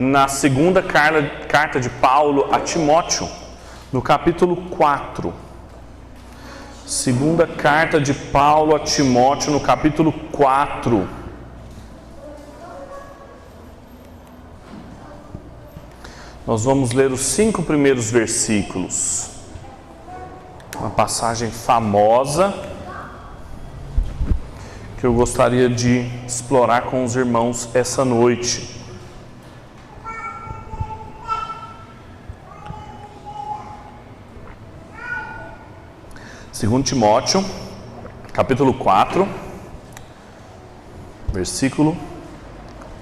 na segunda carta de Paulo a Timóteo, no capítulo 4. Segunda carta de Paulo a Timóteo, no capítulo 4. Nós vamos ler os 5 primeiros versículos. Uma passagem famosa que eu gostaria de explorar com os irmãos essa noite. Segundo Timóteo, capítulo 4, versículo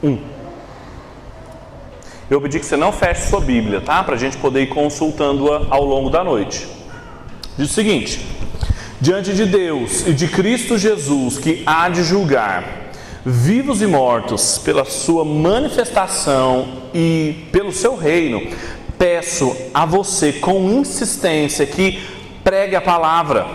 1. Eu pedi que você não feche sua Bíblia, tá? Para a gente poder ir consultando-a ao longo da noite. Diz o seguinte: diante de Deus e de Cristo Jesus, que há de julgar vivos e mortos pela sua manifestação e pelo seu reino, peço a você com insistência que pregue a palavra,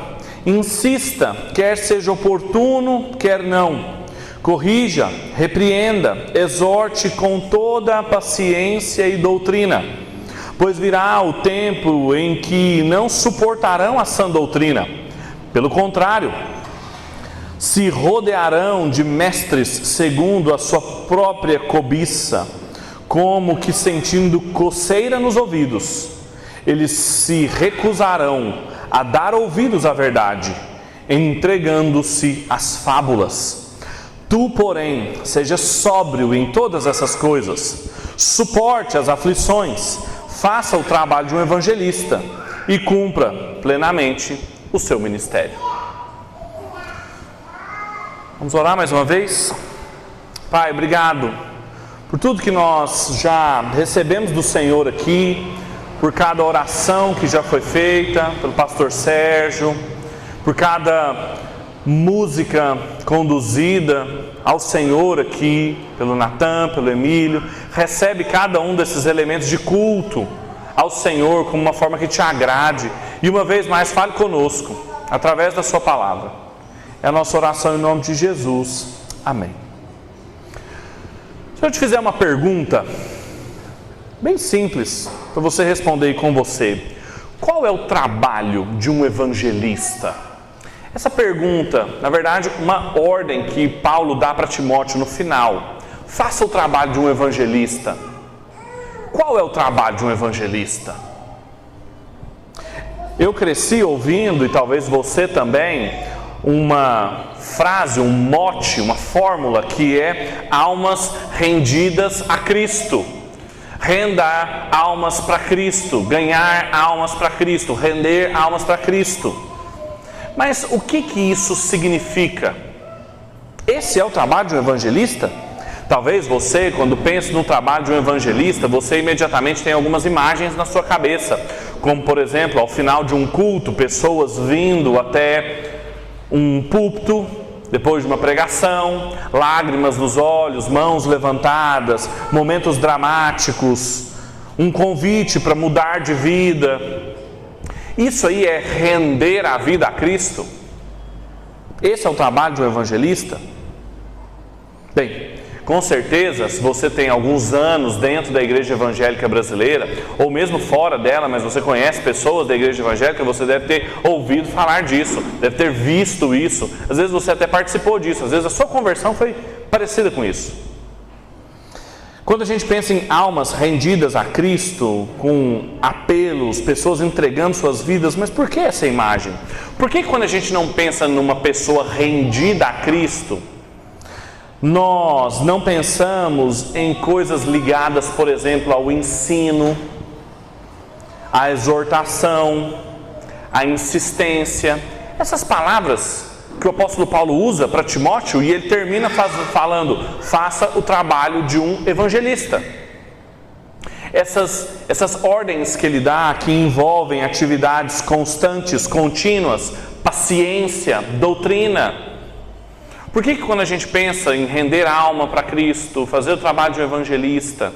insista, quer seja oportuno, quer não, corrija, repreenda, exorte com toda a paciência e doutrina, pois virá o tempo em que não suportarão a sã doutrina, pelo contrário, se rodearão de mestres segundo a sua própria cobiça, como que sentindo coceira nos ouvidos, eles se recusarão a dar ouvidos à verdade, entregando-se às fábulas. Tu, porém, seja sóbrio em todas essas coisas, suporte as aflições, faça o trabalho de um evangelista e cumpra plenamente o seu ministério. Vamos orar mais uma vez? Pai, obrigado por tudo que nós já recebemos do Senhor aqui, por cada oração que já foi feita pelo pastor Sérgio, por cada música conduzida ao Senhor aqui, pelo Natan, pelo Emílio. Recebe cada um desses elementos de culto ao Senhor como uma forma que te agrade. E uma vez mais, fale conosco, através da sua palavra. É a nossa oração em nome de Jesus. Amém. Se eu te fizer uma pergunta bem simples, para você responder aí com você: qual é o trabalho de um evangelista? Essa pergunta, na verdade, uma ordem que Paulo dá para Timóteo no final. Faça o trabalho de um evangelista. Qual é o trabalho de um evangelista? Eu cresci ouvindo, e talvez você também, uma frase, um mote, uma fórmula que é: almas rendidas a Cristo. Render almas para Cristo, ganhar almas para Cristo, render almas para Cristo. Mas o que isso significa? Esse é o trabalho de um evangelista? Talvez você, quando pensa no trabalho de um evangelista, você imediatamente tem algumas imagens na sua cabeça, como por exemplo, ao final de um culto, pessoas vindo até um púlpito, depois de uma pregação, lágrimas nos olhos, mãos levantadas, momentos dramáticos, um convite para mudar de vida. Isso aí é render a vida a Cristo? Esse é o trabalho de um evangelista? Bem, com certeza, se você tem alguns anos dentro da igreja evangélica brasileira, ou mesmo fora dela, mas você conhece pessoas da igreja evangélica, você deve ter ouvido falar disso, deve ter visto isso, às vezes você até participou disso, às vezes a sua conversão foi parecida com isso. Quando a gente pensa em almas rendidas a Cristo, com apelos, pessoas entregando suas vidas, mas por que essa imagem? Por que quando a gente não pensa numa pessoa rendida a Cristo, nós não pensamos em coisas ligadas, por exemplo, ao ensino, à exortação, à insistência? Essas palavras que o apóstolo Paulo usa para Timóteo, e ele termina falando: faça o trabalho de um evangelista. Essas ordens que ele dá, que envolvem atividades constantes, contínuas, paciência, doutrina. Por que quando a gente pensa em render a alma para Cristo, fazer o trabalho de um evangelista,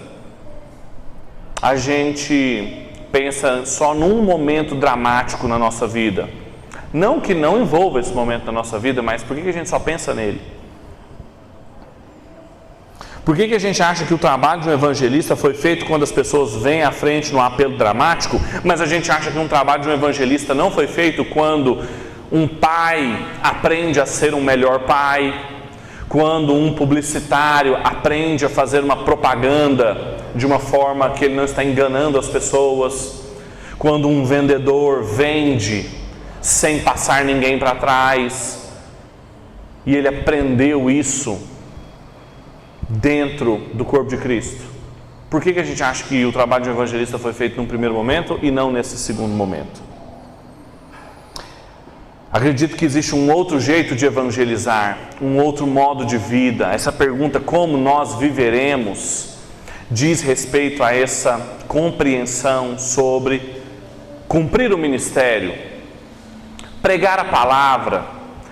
a gente pensa só num momento dramático na nossa vida? Não que não envolva esse momento na nossa vida, mas por que a gente só pensa nele? Por que a gente acha que o trabalho de um evangelista foi feito quando as pessoas vêm à frente num apelo dramático, mas a gente acha que um trabalho de um evangelista não foi feito quando um pai aprende a ser um melhor pai, quando um publicitário aprende a fazer uma propaganda de uma forma que ele não está enganando as pessoas, quando um vendedor vende sem passar ninguém para trás, e ele aprendeu isso dentro do corpo de Cristo. Por que a gente acha que o trabalho de um evangelista foi feito num primeiro momento e não nesse segundo momento? Acredito que existe um outro jeito de evangelizar, um outro modo de vida. Essa pergunta, como nós viveremos, diz respeito a essa compreensão sobre cumprir o ministério, pregar a palavra,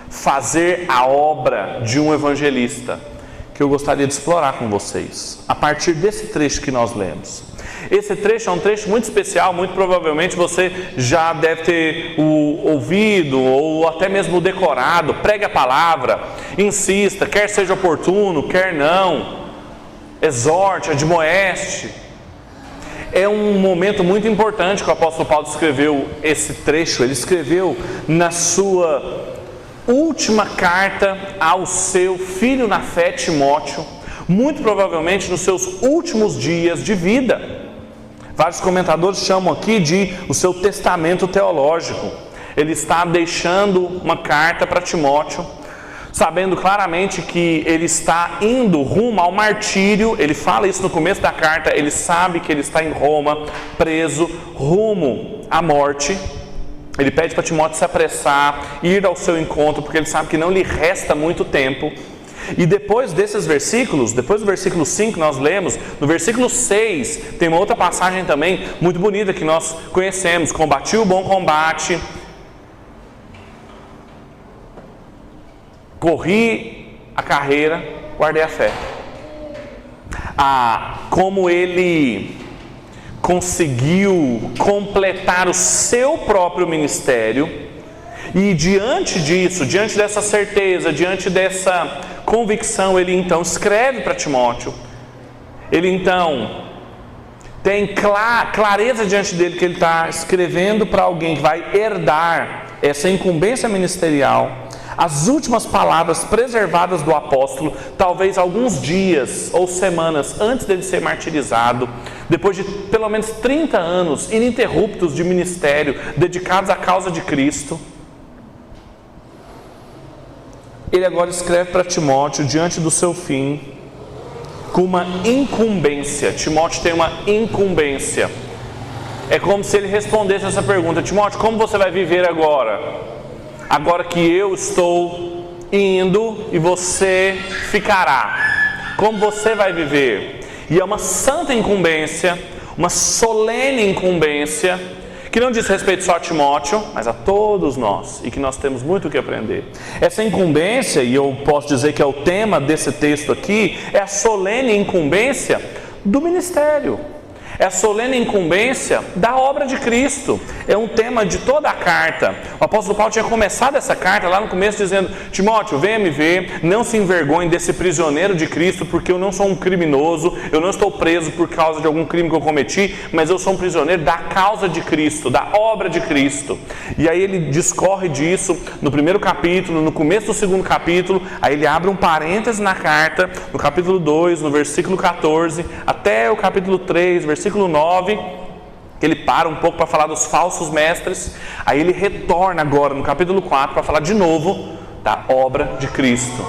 fazer a obra de um evangelista, que eu gostaria de explorar com vocês, a partir desse trecho que nós lemos. Esse trecho é um trecho muito especial, muito provavelmente você já deve ter ouvido ou até mesmo decorado. Pregue a palavra, insista, quer seja oportuno, quer não, exorte, admoeste. É um momento muito importante que o apóstolo Paulo escreveu esse trecho. Ele escreveu na sua última carta ao seu filho na fé, Timóteo, muito provavelmente nos seus últimos dias de vida. Vários comentadores chamam aqui de o seu testamento teológico. Ele está deixando uma carta para Timóteo, sabendo claramente que ele está indo rumo ao martírio. Ele fala isso no começo da carta. Ele sabe que ele está em Roma, preso, rumo à morte. Ele pede para Timóteo se apressar, ir ao seu encontro, porque ele sabe que não lhe resta muito tempo. E depois desses versículos, depois do versículo 5 nós lemos, no versículo 6 tem uma outra passagem também muito bonita que nós conhecemos: combati o bom combate, corri a carreira, guardei a fé. Como ele conseguiu completar o seu próprio ministério, e diante disso, diante dessa certeza, diante dessa convicção, ele então escreve para Timóteo. Ele então tem clareza diante dele que ele está escrevendo para alguém que vai herdar essa incumbência ministerial. As últimas palavras preservadas do apóstolo, talvez alguns dias ou semanas antes dele ser martirizado, depois de pelo menos 30 anos ininterruptos de ministério dedicados à causa de Cristo. Ele agora escreve para Timóteo diante do seu fim, com uma incumbência. Timóteo tem uma incumbência. É como se ele respondesse essa pergunta: Timóteo, como você vai viver agora? Agora que eu estou indo e você ficará. Como você vai viver? E é uma santa incumbência, uma solene incumbência, que não diz respeito só a Timóteo, mas a todos nós, e que nós temos muito o que aprender. Essa incumbência, e eu posso dizer que é o tema desse texto aqui, é a solene incumbência do ministério. É a solene incumbência da obra de Cristo. É um tema de toda a carta. O apóstolo Paulo tinha começado essa carta lá no começo dizendo: Timóteo, venha me ver, não se envergonhe desse prisioneiro de Cristo, porque eu não sou um criminoso, eu não estou preso por causa de algum crime que eu cometi, mas eu sou um prisioneiro da causa de Cristo, da obra de Cristo. E aí ele discorre disso no primeiro capítulo, no começo do segundo capítulo. Aí ele abre um parêntese na carta, no capítulo 2, no versículo 14, até o capítulo 3, versículo 9, que ele para um pouco para falar dos falsos mestres. Aí ele retorna agora no capítulo 4 para falar de novo da obra de Cristo.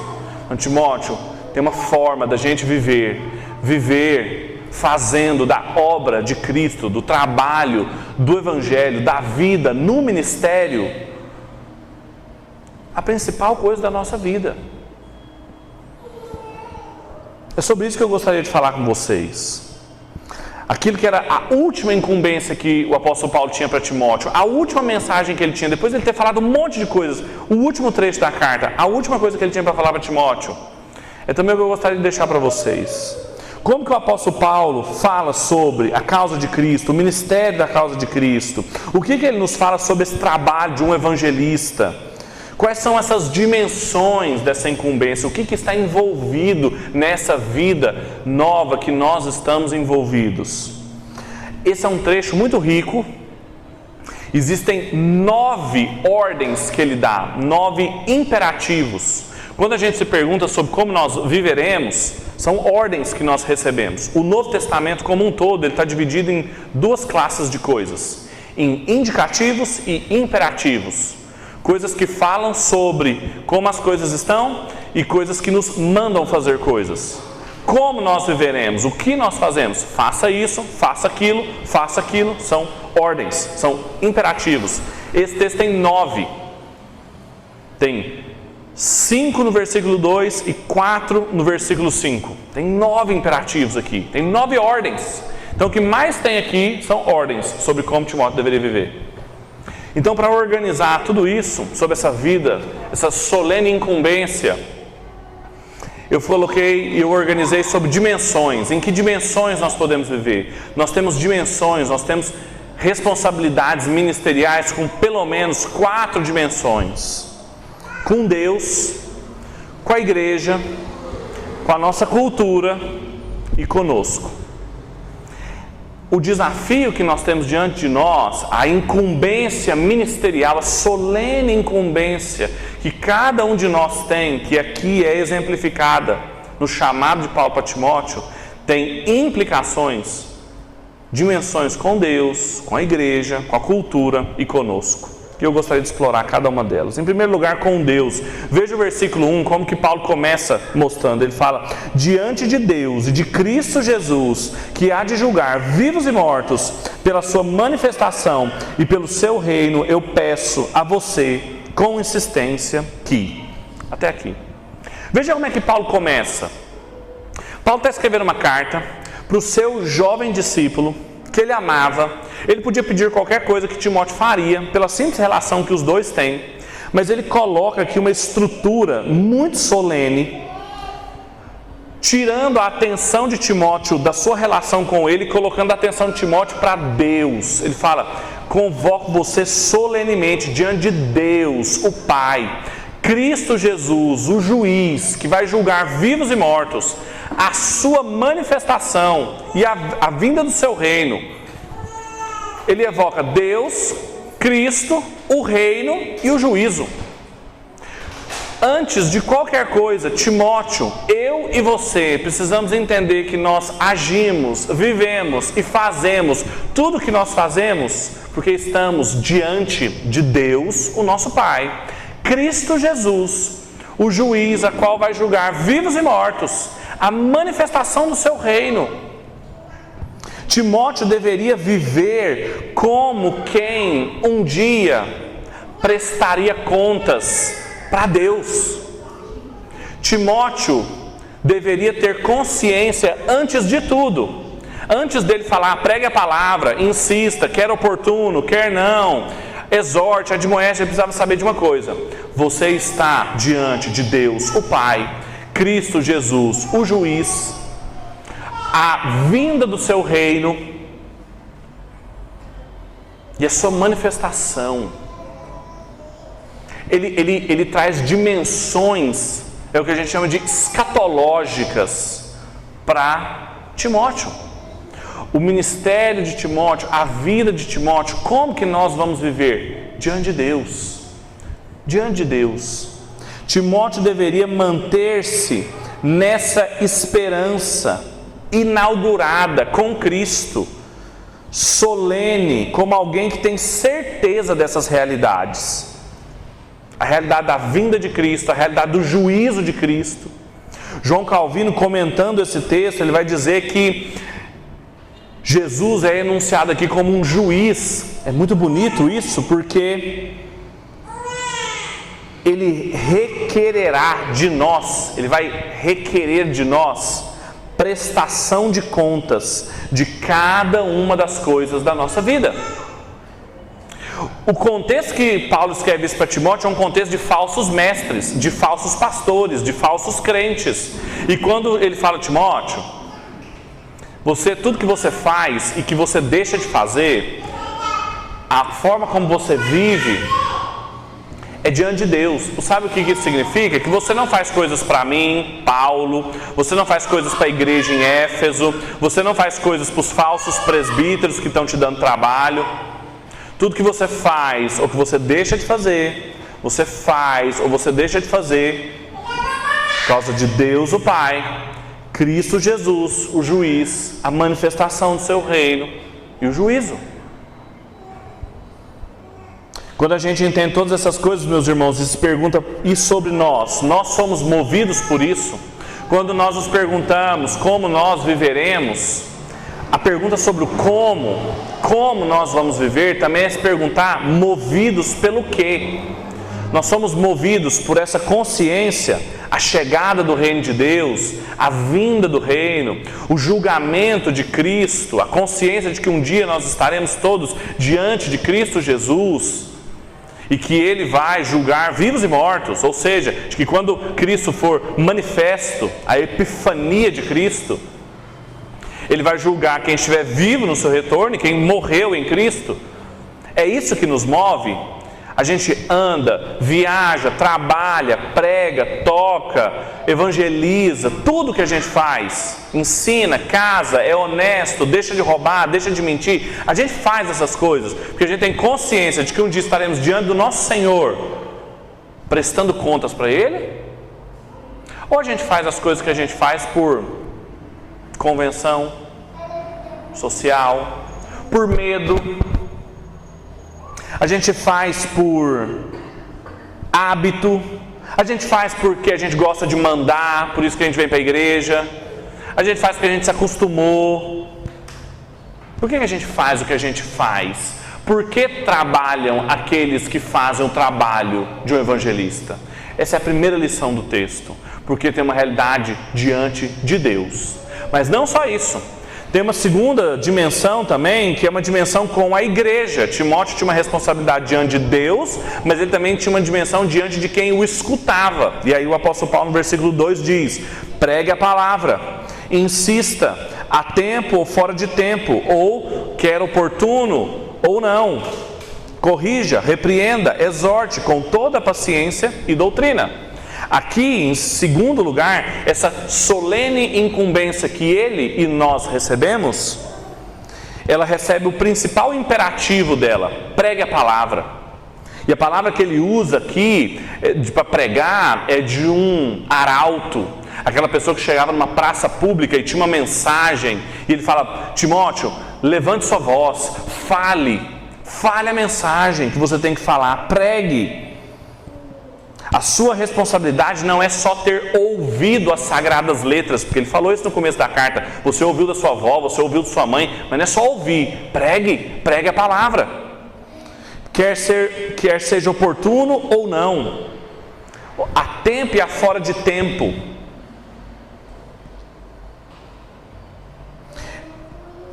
Então, Timóteo, tem uma forma da gente viver fazendo da obra de Cristo, do trabalho, do evangelho, da vida no ministério, a principal coisa da nossa vida. É sobre isso que eu gostaria de falar com vocês. Aquilo que era a última incumbência que o apóstolo Paulo tinha para Timóteo, a última mensagem que ele tinha, depois de ele ter falado um monte de coisas, o último trecho da carta, a última coisa que ele tinha para falar para Timóteo, é também o que eu gostaria de deixar para vocês. Como que o apóstolo Paulo fala sobre a causa de Cristo, o ministério da causa de Cristo? O que ele nos fala sobre esse trabalho de um evangelista? Quais são essas dimensões dessa incumbência? O que está envolvido nessa vida nova que nós estamos envolvidos? Esse é um trecho muito rico. Existem 9 ordens que ele dá, 9 imperativos. Quando a gente se pergunta sobre como nós viveremos, são ordens que nós recebemos. O Novo Testamento como um todo, ele está dividido em 2 classes de coisas. Em indicativos e imperativos. Coisas que falam sobre como as coisas estão e coisas que nos mandam fazer coisas. Como nós viveremos, o que nós fazemos? Faça isso, faça aquilo, são ordens, são imperativos. Esse texto tem 9. Tem 5 no versículo 2 e 4 no versículo 5. Tem 9 imperativos aqui, tem 9 ordens. Então o que mais tem aqui são ordens sobre como Timóteo deveria viver. Então, para organizar tudo isso, sobre essa vida, essa solene incumbência, eu organizei sobre dimensões. Em que dimensões nós podemos viver? Nós temos dimensões, nós temos responsabilidades ministeriais com pelo menos 4 dimensões. Com Deus, com a igreja, com a nossa cultura e conosco. O desafio que nós temos diante de nós, a incumbência ministerial, a solene incumbência que cada um de nós tem, que aqui é exemplificada no chamado de Paulo para Timóteo, tem implicações, dimensões com Deus, com a igreja, com a cultura e conosco. Que eu gostaria de explorar cada uma delas. Em primeiro lugar, com Deus. Veja o versículo 1, como que Paulo começa mostrando. Ele fala: diante de Deus e de Cristo Jesus, que há de julgar vivos e mortos, pela sua manifestação e pelo seu reino, eu peço a você, com insistência, que... Até aqui. Veja como é que Paulo começa. Paulo está escrevendo uma carta para o seu jovem discípulo, que ele amava. Ele podia pedir qualquer coisa que Timóteo faria, pela simples relação que os dois têm, mas ele coloca aqui uma estrutura muito solene, tirando a atenção de Timóteo da sua relação com ele, colocando a atenção de Timóteo para Deus. Ele fala: convoco você solenemente diante de Deus, o Pai, Cristo Jesus, o juiz, que vai julgar vivos e mortos, a sua manifestação e a vinda do seu reino. Ele evoca Deus, Cristo, o reino e o juízo. Antes de qualquer coisa, Timóteo, eu e você precisamos entender que nós agimos, vivemos e fazemos tudo o que nós fazemos porque estamos diante de Deus, o nosso Pai, Cristo Jesus, o juiz, a qual vai julgar vivos e mortos, a manifestação do seu reino. Timóteo deveria viver como quem um dia prestaria contas para Deus. Timóteo deveria ter consciência antes de tudo. Antes dele falar, pregue a palavra, insista, quer oportuno, quer não, exorte, admoeste, ele precisava saber de uma coisa: você está diante de Deus, o Pai, Cristo Jesus, o juiz, a vinda do seu reino e a sua manifestação. Ele traz dimensões, é o que a gente chama de escatológicas, para Timóteo. O ministério de Timóteo, a vida de Timóteo, como que nós vamos viver? Diante de Deus. Diante de Deus. Timóteo deveria manter-se nessa esperança inaugurada com Cristo, solene, como alguém que tem certeza dessas realidades. A realidade da vinda de Cristo, a realidade do juízo de Cristo. João Calvino, comentando esse texto, ele vai dizer que Jesus é enunciado aqui como um juiz. É muito bonito isso, porque ele requererá de nós, ele vai requerer de nós prestação de contas de cada uma das coisas da nossa vida. O contexto que Paulo escreve isso para Timóteo é um contexto de falsos mestres, de falsos pastores, de falsos crentes. E quando ele fala: Timóteo, tudo que você faz e que você deixa de fazer, a forma como você vive, é diante de Deus. Sabe o que isso significa? Que você não faz coisas para mim, Paulo, você não faz coisas para a igreja em Éfeso, você não faz coisas para os falsos presbíteros que estão te dando trabalho. Tudo que você faz ou que você deixa de fazer, você faz ou você deixa de fazer por causa de Deus o Pai, Cristo Jesus, o juiz, a manifestação do seu reino e o juízo. Quando a gente entende todas essas coisas, meus irmãos, e se pergunta, e sobre nós? Nós somos movidos por isso? Quando nós nos perguntamos como nós viveremos, a pergunta sobre o como nós vamos viver, também é se perguntar, movidos pelo quê? Nós somos movidos por essa consciência, a chegada do reino de Deus, a vinda do reino, o julgamento de Cristo, a consciência de que um dia nós estaremos todos diante de Cristo Jesus, e que Ele vai julgar vivos e mortos, ou seja, de que quando Cristo for manifesto, a epifania de Cristo, Ele vai julgar quem estiver vivo no seu retorno e quem morreu em Cristo. É isso que nos move. A gente anda, viaja, trabalha, prega, toca, evangeliza, tudo que a gente faz, ensina, casa, é honesto, deixa de roubar, deixa de mentir. A gente faz essas coisas porque a gente tem consciência de que um dia estaremos diante do nosso Senhor, prestando contas para Ele. Ou a gente faz as coisas que a gente faz por convenção social, por medo. A gente faz por hábito, a gente faz porque a gente gosta de mandar, por isso que a gente vem para a igreja, a gente faz porque a gente se acostumou. Por que a gente faz o que a gente faz? Por que trabalham aqueles que fazem o trabalho de um evangelista? Essa é a primeira lição do texto, porque tem uma realidade diante de Deus. Mas não só isso. Tem uma segunda dimensão também, que é uma dimensão com a igreja. Timóteo tinha uma responsabilidade diante de Deus, mas ele também tinha uma dimensão diante de quem o escutava. E aí o apóstolo Paulo no versículo 2 diz: pregue a palavra, insista, a tempo ou fora de tempo, ou quer oportuno ou não, corrija, repreenda, exorte com toda a paciência e doutrina. Aqui, em segundo lugar, essa solene incumbência que ele e nós recebemos, ela recebe o principal imperativo dela: pregue a palavra. E a palavra que ele usa aqui para pregar é de um arauto, aquela pessoa que chegava numa praça pública e tinha uma mensagem, e ele fala: Timóteo, levante sua voz, fale a mensagem que você tem que falar, pregue. A sua responsabilidade não é só ter ouvido as sagradas letras, porque ele falou isso no começo da carta. Você ouviu da sua avó, você ouviu da sua mãe, mas não é só ouvir. Pregue a palavra. Quer seja oportuno ou não, a tempo e a fora de tempo.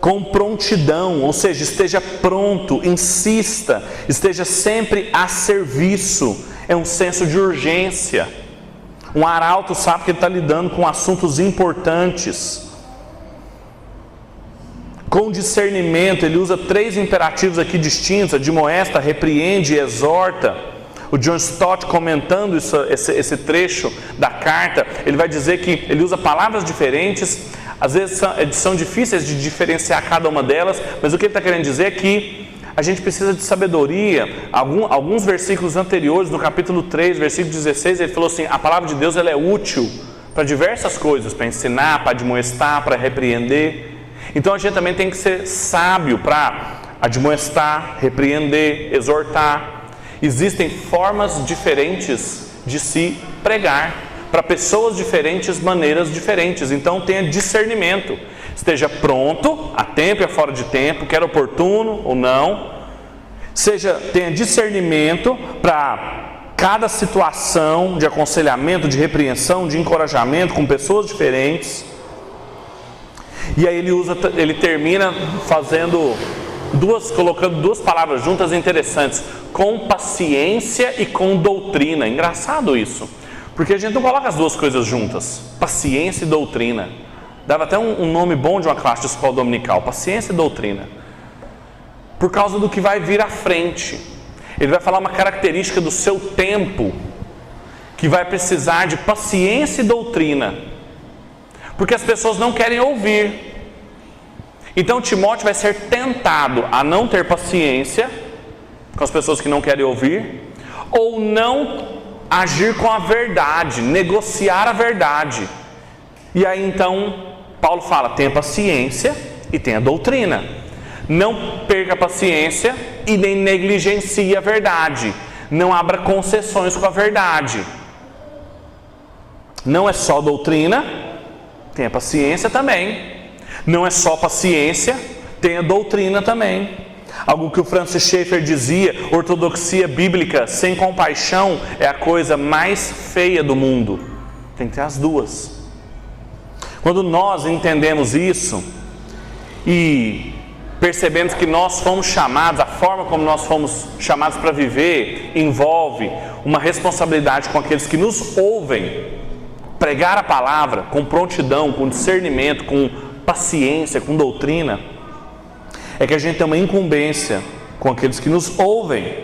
Com prontidão, ou seja, esteja pronto, insista, esteja sempre a serviço. É um senso de urgência. Um arauto sabe que ele está lidando com assuntos importantes. Com discernimento, ele usa 3 imperativos aqui distintos: admoesta, repreende e exorta. O John Stott, comentando esse trecho da carta, ele vai dizer que ele usa palavras diferentes, às vezes são difíceis de diferenciar cada uma delas, mas o que ele está querendo dizer é que a gente precisa de sabedoria. Alguns versículos anteriores, no capítulo 3, versículo 16, ele falou assim: a palavra de Deus ela é útil para diversas coisas, para ensinar, para admoestar, para repreender. Então a gente também tem que ser sábio para admoestar, repreender, exortar. Existem formas diferentes de se pregar, para pessoas diferentes, maneiras diferentes. Então tenha discernimento. Esteja pronto, a tempo e a fora de tempo, quer oportuno ou não. Tenha discernimento para cada situação de aconselhamento, de repreensão, de encorajamento com pessoas diferentes. E aí ele termina colocando 2 palavras juntas interessantes: com paciência e com doutrina. Engraçado isso, porque a gente não coloca as 2 coisas juntas, paciência e doutrina. Dava até um nome bom de uma classe de escola dominical: paciência e doutrina. Por causa do que vai vir à frente. Ele vai falar uma característica do seu tempo, que vai precisar de paciência e doutrina, porque as pessoas não querem ouvir. Então Timóteo vai ser tentado a não ter paciência com as pessoas que não querem ouvir, ou não agir com a verdade, negociar a verdade. E aí então Paulo fala: tenha paciência e tenha doutrina. Não perca a paciência e nem negligencie a verdade. Não abra concessões com a verdade. Não é só doutrina, tenha paciência também. Não é só paciência, tenha doutrina também. Algo que o Francis Schaeffer dizia: ortodoxia bíblica sem compaixão é a coisa mais feia do mundo. Tem que ter as duas. Quando nós entendemos isso e percebemos que nós fomos chamados, a forma como nós fomos chamados para viver envolve uma responsabilidade com aqueles que nos ouvem, pregar a palavra com prontidão, com discernimento, com paciência, com doutrina, é que a gente tem uma incumbência com aqueles que nos ouvem,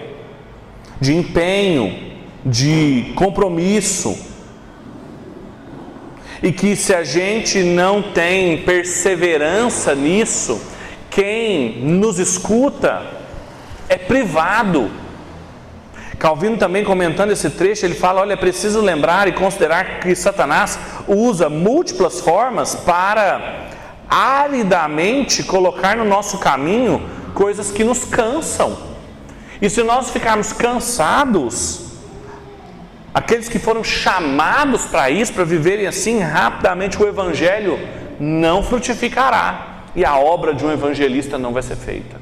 de empenho, de compromisso, e que se a gente não tem perseverança nisso, quem nos escuta é privado. Calvino também, comentando esse trecho, ele fala: olha, é preciso lembrar e considerar que Satanás usa múltiplas formas para aridamente colocar no nosso caminho coisas que nos cansam. E se nós ficarmos cansados, aqueles que foram chamados para isso, para viverem assim rapidamente, o evangelho não frutificará e a obra de um evangelista não vai ser feita.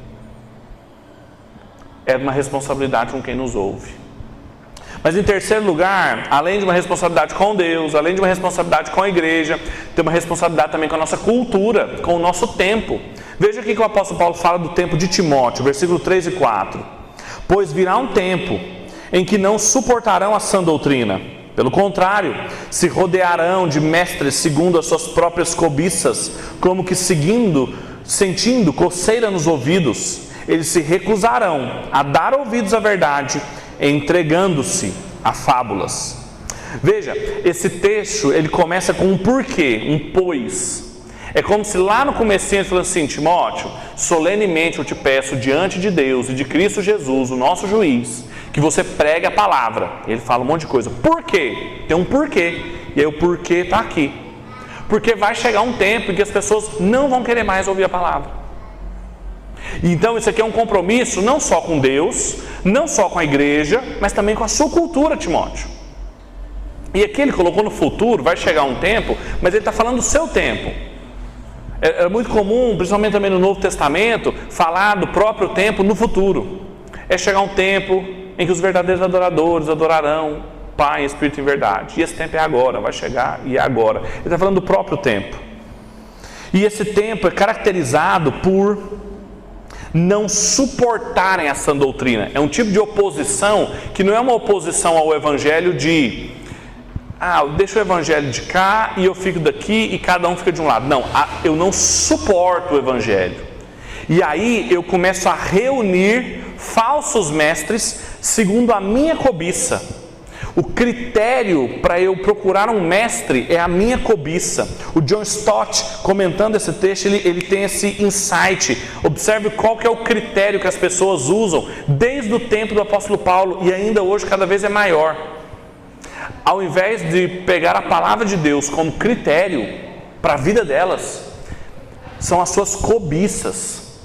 É uma responsabilidade com quem nos ouve. Mas em terceiro lugar, além de uma responsabilidade com Deus, além de uma responsabilidade com a igreja, tem uma responsabilidade também com a nossa cultura, com o nosso tempo. Veja aqui que o apóstolo Paulo fala do tempo de Timóteo, versículo 3 e 4. Pois virá um tempo em que não suportarão a sã doutrina. Pelo contrário, se rodearão de mestres segundo as suas próprias cobiças, como que sentindo coceira nos ouvidos. Eles se recusarão a dar ouvidos à verdade, entregando-se a fábulas. Veja, esse texto ele começa com um porquê, um pois. É como se lá no comecinho ele falasse assim: Timóteo, solenemente eu te peço diante de Deus e de Cristo Jesus, o nosso juiz, que você pregue a palavra. Ele fala um monte de coisa. Por quê? Tem um porquê. E aí o porquê está aqui. Porque vai chegar um tempo em que as pessoas não vão querer mais ouvir a palavra. Então isso aqui é um compromisso não só com Deus, não só com a igreja, mas também com a sua cultura, Timóteo. E aqui ele colocou no futuro, vai chegar um tempo, mas ele está falando do seu tempo. É muito comum, principalmente também no Novo Testamento, falar do próprio tempo no futuro. É chegar um tempo em que os verdadeiros adoradores adorarão Pai, Espírito e verdade. E esse tempo é agora, vai chegar e é agora. Ele está falando do próprio tempo. E esse tempo é caracterizado por não suportarem a sã doutrina. É um tipo de oposição que não é uma oposição ao evangelho de deixa o evangelho de cá e eu fico daqui e cada um fica de um lado. Não, eu não suporto o evangelho. E aí eu começo a reunir falsos mestres segundo a minha cobiça. O critério para eu procurar um mestre é a minha cobiça. O John Stott, comentando esse texto, ele tem esse insight. Observe qual que é o critério que as pessoas usam desde o tempo do apóstolo Paulo e ainda hoje cada vez é maior. Ao invés de pegar a palavra de Deus como critério para a vida delas, são as suas cobiças,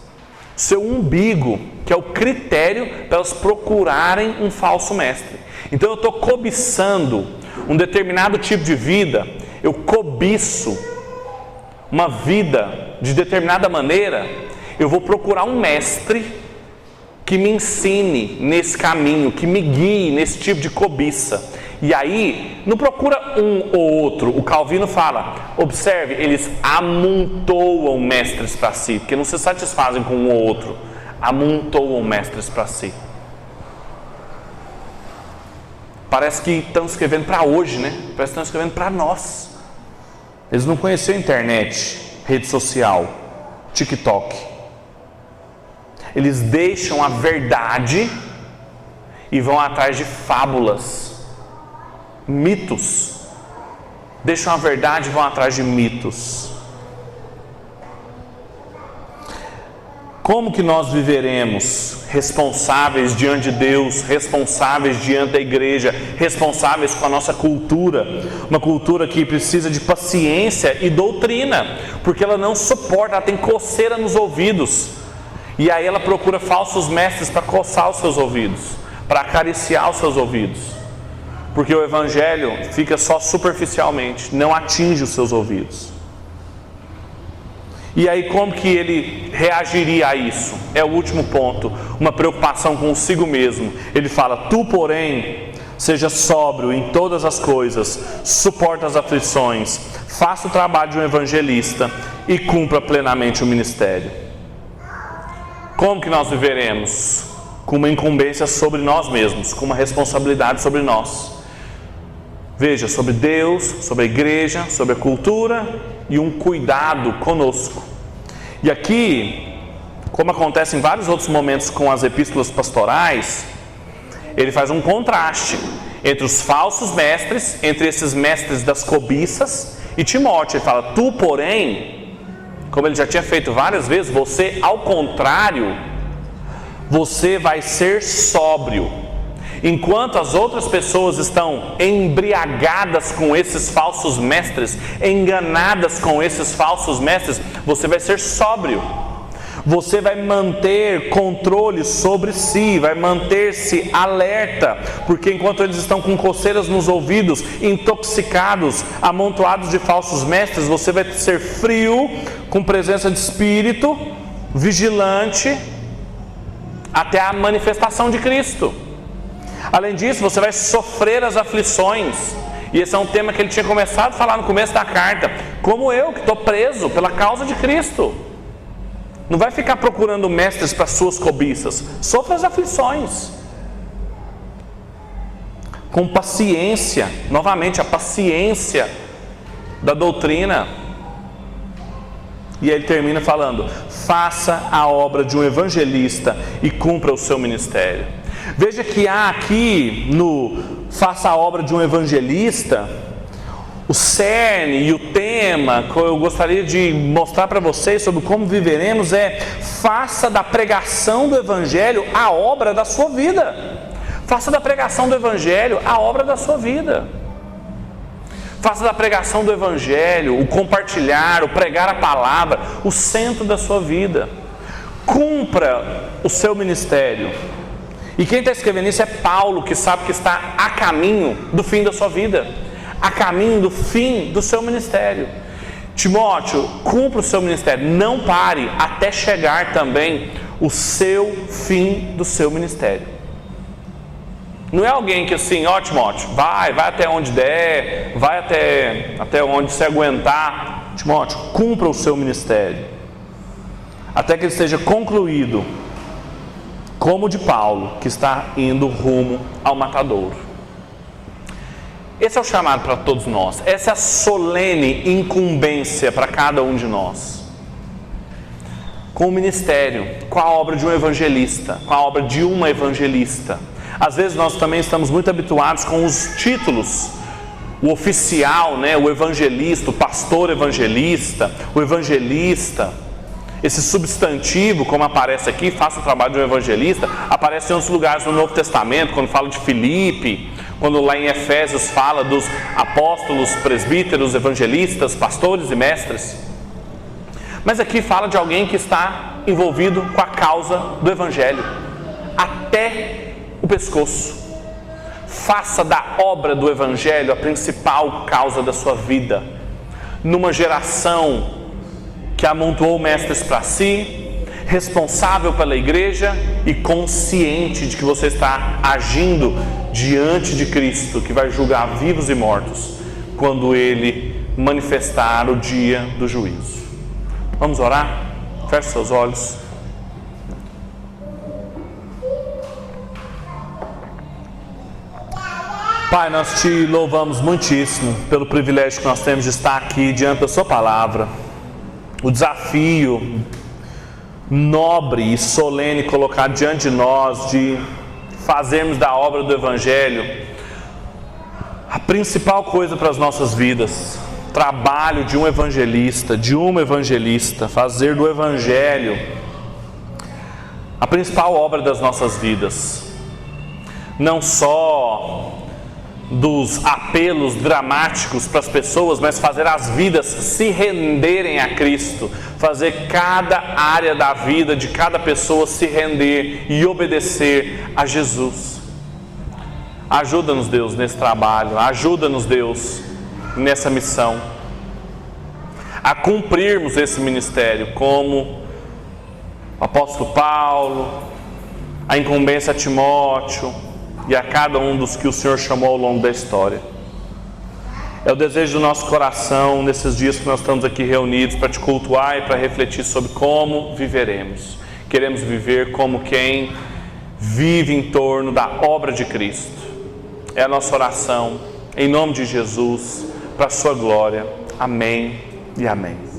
seu umbigo, que é o critério para elas procurarem um falso mestre. Então eu estou cobiçando um determinado tipo de vida, eu cobiço uma vida de determinada maneira, eu vou procurar um mestre que me ensine nesse caminho, que me guie nesse tipo de cobiça. E aí, não procura um ou outro. O Calvino fala, observe, eles amontoam mestres para si, porque não se satisfazem com um ou outro, amontoam mestres para si. Parece que estão escrevendo para hoje, né? Parece que estão escrevendo para nós. Eles não conheciam a internet, rede social, TikTok. Eles deixam a verdade e vão atrás de fábulas, mitos. Deixam a verdade e vão atrás de mitos. Como que nós viveremos responsáveis diante de Deus, responsáveis diante da igreja, responsáveis com a nossa cultura? Uma cultura que precisa de paciência e doutrina, porque ela não suporta, ela tem coceira nos ouvidos. E aí ela procura falsos mestres para coçar os seus ouvidos, para acariciar os seus ouvidos. Porque o evangelho fica só superficialmente, não atinge os seus ouvidos. E aí como que ele reagiria a isso? É o último ponto, uma preocupação consigo mesmo. Ele fala: tu, porém, seja sóbrio em todas as coisas, suporta as aflições, faça o trabalho de um evangelista e cumpra plenamente o ministério. Como que nós viveremos? Com uma incumbência sobre nós mesmos, com uma responsabilidade sobre nós. Veja, sobre Deus, sobre a igreja, sobre a cultura e um cuidado conosco. E aqui, como acontece em vários outros momentos com as epístolas pastorais, ele faz um contraste entre os falsos mestres, entre esses mestres das cobiças e Timóteo. Ele fala: tu, porém, como ele já tinha feito várias vezes, você, ao contrário, você vai ser sóbrio. Enquanto as outras pessoas estão embriagadas com esses falsos mestres, enganadas com esses falsos mestres, você vai ser sóbrio. Você vai manter controle sobre si, vai manter-se alerta, porque enquanto eles estão com coceiras nos ouvidos, intoxicados, amontoados de falsos mestres, você vai ser frio, com presença de espírito, vigilante, até a manifestação de Cristo. Além disso, você vai sofrer as aflições. E esse é um tema que ele tinha começado a falar no começo da carta. Como eu, que estou preso pela causa de Cristo. Não vai ficar procurando mestres para suas cobiças. Sofra as aflições. Com paciência. Novamente, a paciência da doutrina. E aí ele termina falando: faça a obra de um evangelista e cumpra o seu ministério. Veja que há aqui no faça a obra de um evangelista, o cerne e o tema que eu gostaria de mostrar para vocês sobre como viveremos é: faça da pregação do evangelho a obra da sua vida. Faça da pregação do evangelho a obra da sua vida. Faça da pregação do evangelho, o compartilhar, o pregar a palavra, o centro da sua vida. Cumpra o seu ministério. E quem está escrevendo isso é Paulo, que sabe que está a caminho do fim da sua vida, a caminho do fim do seu ministério. Timóteo, cumpra o seu ministério, não pare até chegar também o seu fim do seu ministério. Não é alguém que assim: ó Timóteo, vai até onde der, vai até onde se aguentar. Timóteo, cumpra o seu ministério, até que ele seja concluído, como o de Paulo, que está indo rumo ao matadouro. Esse é o chamado para todos nós. Essa é a solene incumbência para cada um de nós. Com o ministério, com a obra de um evangelista, com a obra de uma evangelista. Às vezes nós também estamos muito habituados com os títulos. O oficial, né? O evangelista, o pastor evangelista, o evangelista. Esse substantivo, como aparece aqui, faça o trabalho de um evangelista, aparece em outros lugares no Novo Testamento, quando fala de Filipe, quando lá em Efésios fala dos apóstolos, presbíteros, evangelistas, pastores e mestres. Mas aqui fala de alguém que está envolvido com a causa do evangelho, até o pescoço. Faça da obra do evangelho a principal causa da sua vida, numa geração que amontoou mestres para si, responsável pela igreja e consciente de que você está agindo diante de Cristo, que vai julgar vivos e mortos quando Ele manifestar o dia do juízo. Vamos orar? Feche seus olhos. Pai, nós te louvamos muitíssimo pelo privilégio que nós temos de estar aqui diante da sua palavra. O desafio nobre e solene colocado diante de nós de fazermos da obra do Evangelho a principal coisa para as nossas vidas. Trabalho de um evangelista, fazer do Evangelho a principal obra das nossas vidas. Não só dos apelos dramáticos para as pessoas, mas fazer as vidas se renderem a Cristo, fazer cada área da vida de cada pessoa se render e obedecer a Jesus. Ajuda-nos, Deus, nesse trabalho, ajuda-nos, Deus, nessa missão, a cumprirmos esse ministério como o apóstolo Paulo, a incumbência a Timóteo e a cada um dos que o Senhor chamou ao longo da história. É o desejo do nosso coração nesses dias que nós estamos aqui reunidos para te cultuar e para refletir sobre como viveremos. Queremos viver como quem vive em torno da obra de Cristo. É a nossa oração, em nome de Jesus, para a sua glória. Amém e amém.